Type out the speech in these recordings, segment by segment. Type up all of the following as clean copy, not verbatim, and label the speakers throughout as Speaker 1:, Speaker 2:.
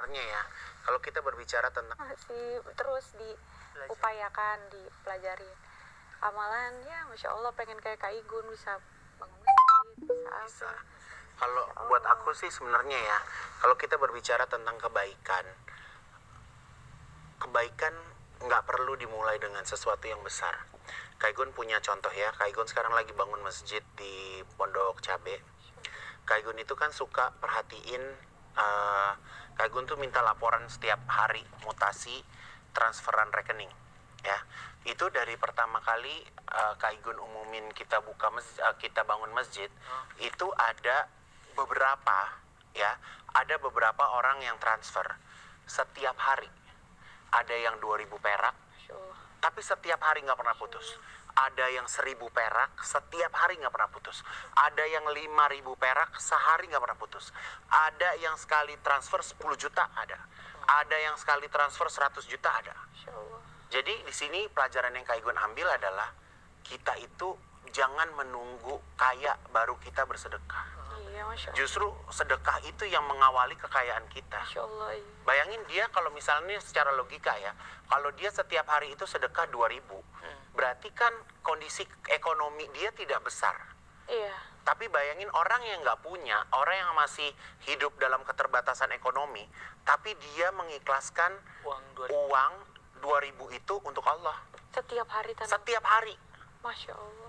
Speaker 1: sebenarnya ya, kalau kita berbicara tentang
Speaker 2: masih terus diupayakan, dipelajari. Amalan ya Masya Allah pengen kayak Kak Igun, bisa bangun masjid, bisa apa.
Speaker 1: kalau buat aku sih sebenarnya ya, kalau kita berbicara tentang kebaikan nggak perlu dimulai dengan sesuatu yang besar. Kak Igun punya contoh ya, Kak Igun sekarang lagi bangun masjid di Pondok Cabe. Kak Igun itu kan suka perhatiin, Kak Igun tuh minta laporan setiap hari mutasi transferan rekening ya. Itu dari pertama kali Kak Igun umumin kita kita bangun masjid, itu ada beberapa orang yang transfer setiap hari. Ada yang 2.000 perak, tapi setiap hari nggak pernah putus. Ada yang 1.000 perak, setiap hari nggak pernah putus. Ada yang 5.000 perak, sehari nggak pernah putus. Ada yang sekali transfer 10 juta ada. Ada yang sekali transfer 100 juta ada. Jadi di sini pelajaran yang Kak Igun ambil adalah kita itu jangan menunggu kaya baru kita bersedekah. Justru sedekah itu yang mengawali kekayaan kita. Bayangin dia kalau misalnya secara logika ya, kalau dia setiap hari itu sedekah 2.000, berarti kan kondisi ekonomi dia tidak besar.
Speaker 2: Iya.
Speaker 1: Tapi bayangin orang yang nggak punya, orang yang masih hidup dalam keterbatasan ekonomi, tapi dia mengikhlaskan uang 2.000 itu untuk Allah.
Speaker 2: Setiap hari.
Speaker 1: Setiap hari.
Speaker 2: Masya Allah.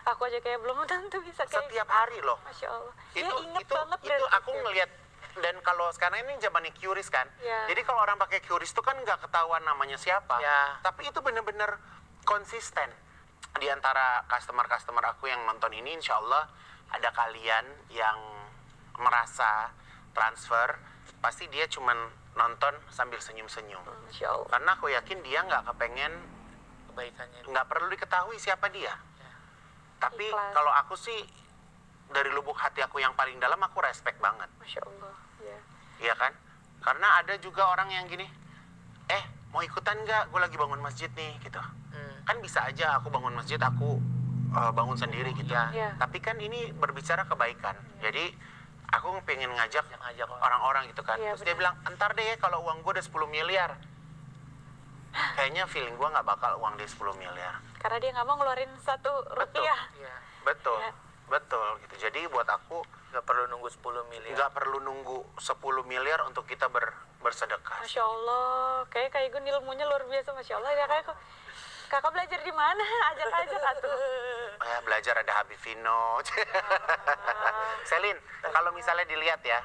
Speaker 2: Aku aja kayak belum tentu bisa kayak
Speaker 1: setiap hari loh.
Speaker 2: Masya Allah.
Speaker 1: Itu aku ngelihat. Dan kalau sekarang ini zamannya QRIS kan, jadi kalau orang pakai QRIS itu kan nggak ketahuan namanya siapa, tapi itu benar-benar konsisten. Di antara customer aku yang nonton ini, insya Allah ada kalian yang merasa transfer, pasti dia cuman nonton sambil senyum-senyum. Karena aku yakin dia nggak kepengen kebaikannya, nggak perlu diketahui siapa dia. Tapi kalau aku sih dari lubuk hati aku yang paling dalam, aku respect banget.
Speaker 2: Masya Allah.
Speaker 1: Iya kan? Karena ada juga orang yang gini, mau ikutan nggak? Gue lagi bangun masjid nih, gitu. Kan bisa aja aku bangun masjid, aku bangun sendiri gitu. Tapi kan ini berbicara kebaikan. Jadi aku pengen ngajak orang-orang gitu kan. Terus dia bilang, entar deh kalau uang gue udah 10 miliar. Kayaknya feeling gue nggak bakal uang dia 10 miliar.
Speaker 2: Karena dia nggak mau ngeluarin 1 rupiah.
Speaker 1: Betul gitu. Jadi buat aku
Speaker 3: nggak perlu nunggu 10 miliar.
Speaker 1: Nggak perlu nunggu 10 miliar untuk kita bersedekah.
Speaker 2: Masya Allah, kayak Kak Igun ilmunya luar biasa. Masya Allah ya kakak belajar di mana? Ajak atuh.
Speaker 1: Belajar ada Habib Vino. Selin, kalau misalnya dilihat ya,